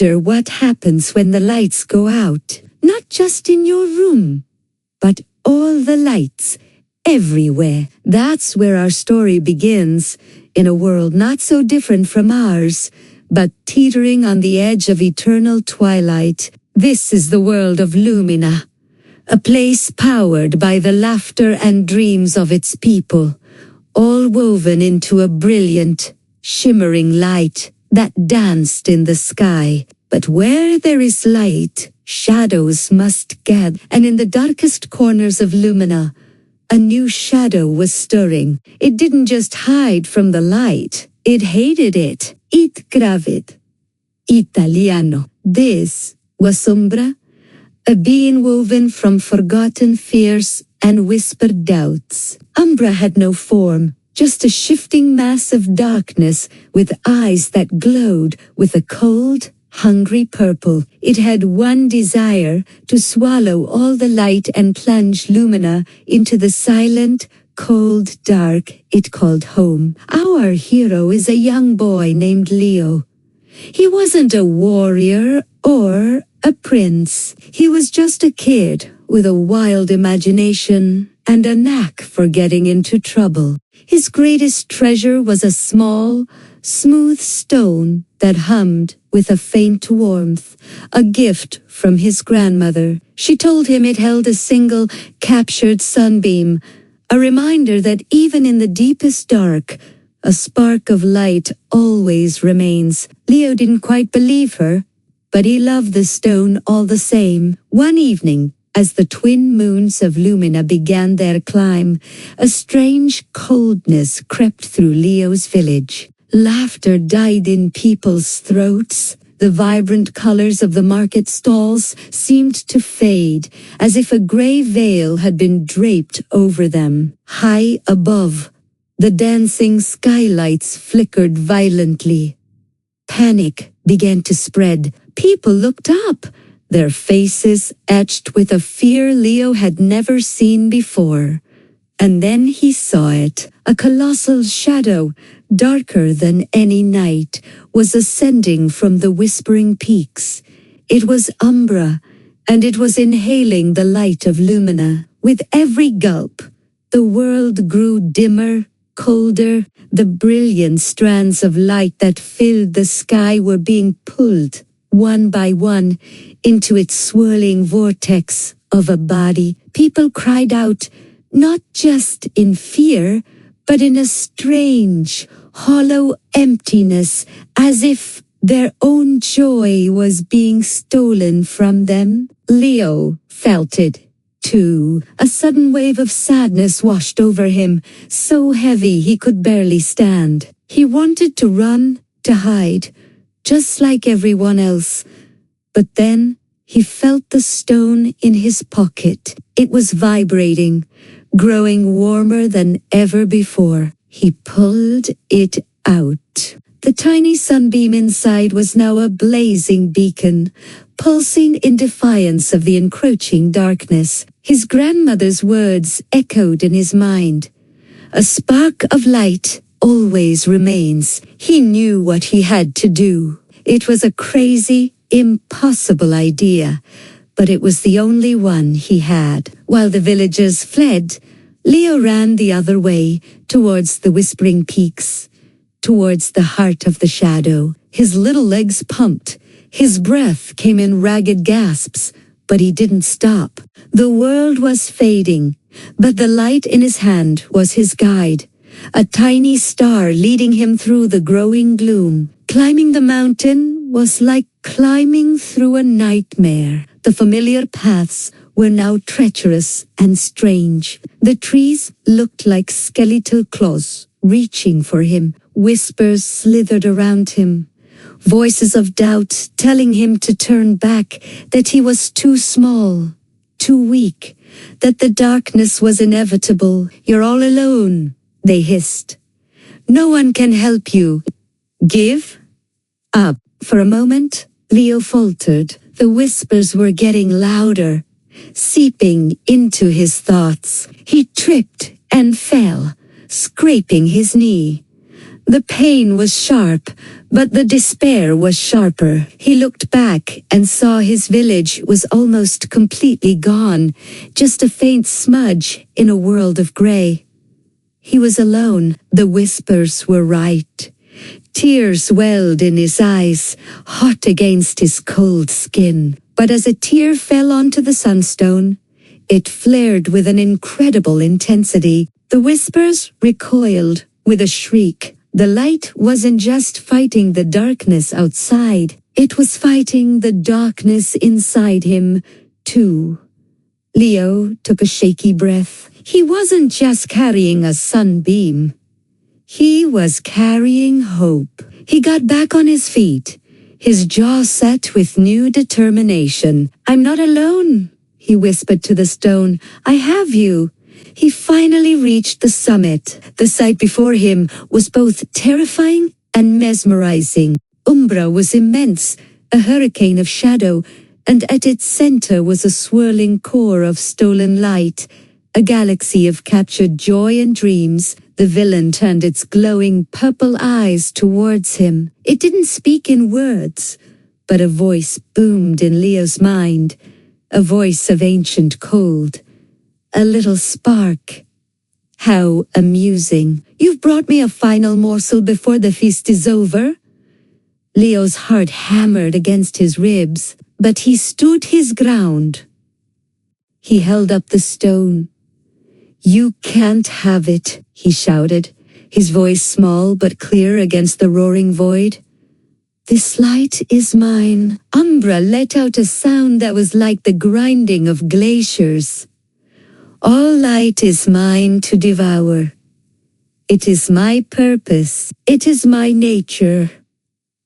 what happens when the lights go out, not just in your room, but all the lights, everywhere. That's where our story begins, in a world not so different from ours, but teetering on the edge of eternal twilight. This is the world of Lumina, a place powered by the laughter and dreams of its people, all woven into a brilliant, shimmering light that danced in the sky. But where there is light, shadows must gather, and in the darkest corners of Lumina, a new shadow was stirring. It didn't just hide from the light, it hated it. It gravid. Italiano. This was Sombra, a being woven from forgotten fears and whispered doubts. Umbra had no form, just a shifting mass of darkness with eyes that glowed with a cold, hungry purple. It had one desire, to swallow all the light and plunge Lumina into the silent, cold dark it called home. Our hero is a young boy named Leo. He wasn't a warrior or a prince. He was just a kid with a wild imagination and a knack for getting into trouble. His greatest treasure was a small, smooth stone that hummed with a faint warmth, a gift from his grandmother. She told him it held a single captured sunbeam, a reminder that even in the deepest dark, a spark of light always remains. Leo didn't quite believe her, but he loved the stone all the same. One evening, as the twin moons of Lumina began their climb, a strange coldness crept through Leo's village. Laughter died in people's throats. The vibrant colors of the market stalls seemed to fade, as if a gray veil had been draped over them. High above, the dancing skylights flickered violently. Panic began to spread. People looked up, their faces etched with a fear Leo had never seen before. And then he saw it. A colossal shadow, darker than any night, was ascending from the whispering peaks. It was Umbra, and it was inhaling the light of Lumina. With every gulp, the world grew dimmer, colder. The brilliant strands of light that filled the sky were being pulled, one by one, into its swirling vortex of a body. People cried out, not just in fear, but in a strange, hollow emptiness, as if their own joy was being stolen from them. Leo felt it, too. A sudden wave of sadness washed over him, so heavy he could barely stand. He wanted to run, to hide, just like everyone else. But then he felt the stone in his pocket. It was vibrating, growing warmer than ever before. He pulled it out. The tiny sunbeam inside was now a blazing beacon, pulsing in defiance of the encroaching darkness. His grandmother's words echoed in his mind. A spark of light always remains. He knew what he had to do. It was a crazy, impossible idea, but it was the only one he had. While the villagers fled, Leo ran the other way, towards the whispering peaks, towards the heart of the shadow. His little legs pumped. His breath came in ragged gasps, but he didn't stop. The world was fading, but the light in his hand was his guide, a tiny star leading him through the growing gloom. Climbing the mountain was like climbing through a nightmare. The familiar paths were now treacherous and strange. The trees looked like skeletal claws reaching for him. Whispers slithered around him. Voices of doubt telling him to turn back, that he was too small, too weak, that the darkness was inevitable. You're all alone, they hissed. No one can help you. Give up. For a moment, Leo faltered. The whispers were getting louder, seeping into his thoughts. He tripped and fell, scraping his knee. The pain was sharp, but the despair was sharper. He looked back and saw his village was almost completely gone, just a faint smudge in a world of gray. He was alone. The whispers were right. Tears welled in his eyes, hot against his cold skin. But as a tear fell onto the sunstone, it flared with an incredible intensity. The whispers recoiled with a shriek. The light wasn't just fighting the darkness outside. It was fighting the darkness inside him, too. Leo took a shaky breath. He wasn't just carrying a sunbeam. He was carrying hope. He got back on his feet, his jaw set with new determination. "I'm not alone," he whispered to the stone. "I have you." He finally reached the summit. The sight before him was both terrifying and mesmerizing. Umbra was immense, a hurricane of shadow, and at its center was a swirling core of stolen light, a galaxy of captured joy and dreams. The villain turned its glowing purple eyes towards him. It didn't speak in words, but a voice boomed in Leo's mind, a voice of ancient cold. A little spark. "How amusing. You've brought me a final morsel before the feast is over?" Leo's heart hammered against his ribs, but he stood his ground. He held up the stone. "You can't have it," he shouted, his voice small but clear against the roaring void. "This light is mine." Umbra let out a sound that was like the grinding of glaciers. "All light is mine to devour. It is my purpose. It is my nature."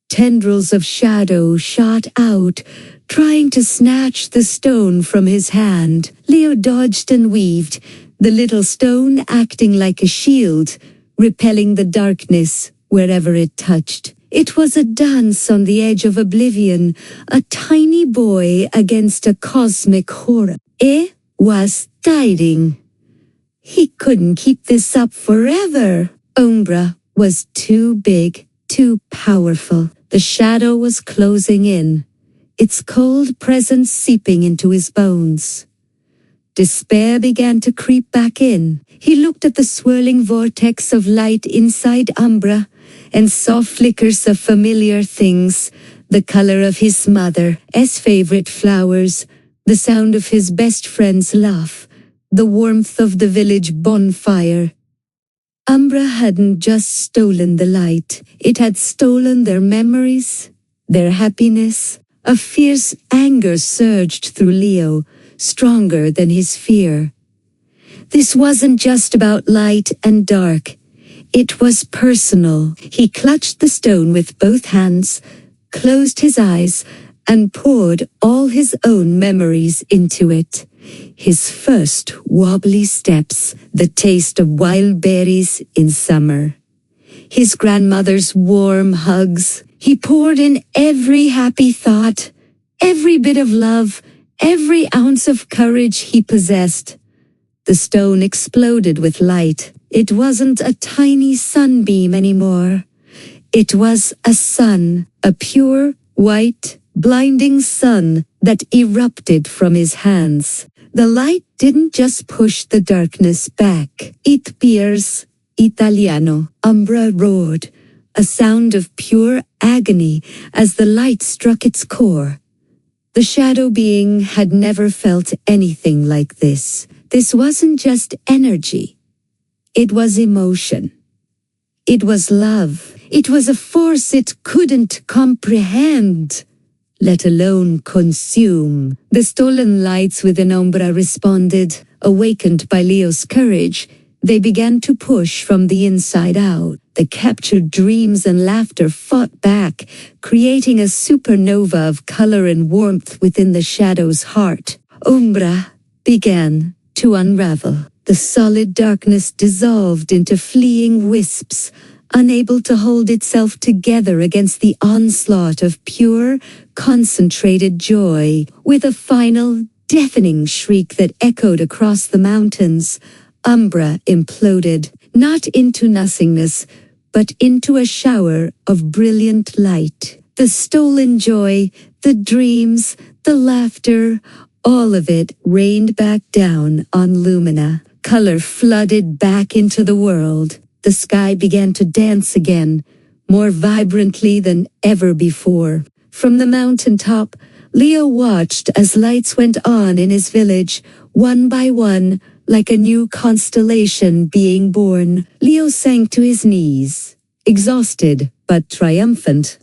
Tendrils of shadow shot out, trying to snatch the stone from his hand. Leo dodged and weaved, the little stone acting like a shield, repelling the darkness wherever it touched. It was a dance on the edge of oblivion, a tiny boy against a cosmic horror. It was tiring. He couldn't keep this up forever. Umbra was too big, too powerful. The shadow was closing in, its cold presence seeping into his bones. Despair began to creep back in. He looked at the swirling vortex of light inside Umbra and saw flickers of familiar things, the color of his mother's favorite flowers, the sound of his best friend's laugh, the warmth of the village bonfire. Umbra hadn't just stolen the light, it had stolen their memories, their happiness. A fierce anger surged through Leo, stronger than his fear. This wasn't just about light and dark. It was personal. He clutched the stone with both hands, closed his eyes, and poured all his own memories into it. His first wobbly steps, the taste of wild berries in summer. His grandmother's warm hugs. He poured in every happy thought, every bit of love, every ounce of courage he possessed. The stone exploded with light. It wasn't a tiny sunbeam anymore. It was a sun, a pure, white, blinding sun that erupted from his hands. The light didn't just push the darkness back. It pierced Italiano. Umbra roared, a sound of pure agony as the light struck its core. The shadow being had never felt anything like this. This wasn't just energy. It was emotion. It was love. It was a force it couldn't comprehend, let alone consume. The stolen lights within Umbra responded, awakened by Leo's courage. They began to push from the inside out. The captured dreams and laughter fought back, creating a supernova of color and warmth within the shadow's heart. Umbra began to unravel. The solid darkness dissolved into fleeing wisps, unable to hold itself together against the onslaught of pure, concentrated joy. With a final, deafening shriek that echoed across the mountains, Umbra imploded, not into nothingness, but into a shower of brilliant light. The stolen joy, the dreams, the laughter, all of it rained back down on Lumina. Color flooded back into the world. The sky began to dance again, more vibrantly than ever before. From the mountaintop, Leo watched as lights went on in his village, one by one, like a new constellation being born. Leo sank to his knees, exhausted but triumphant.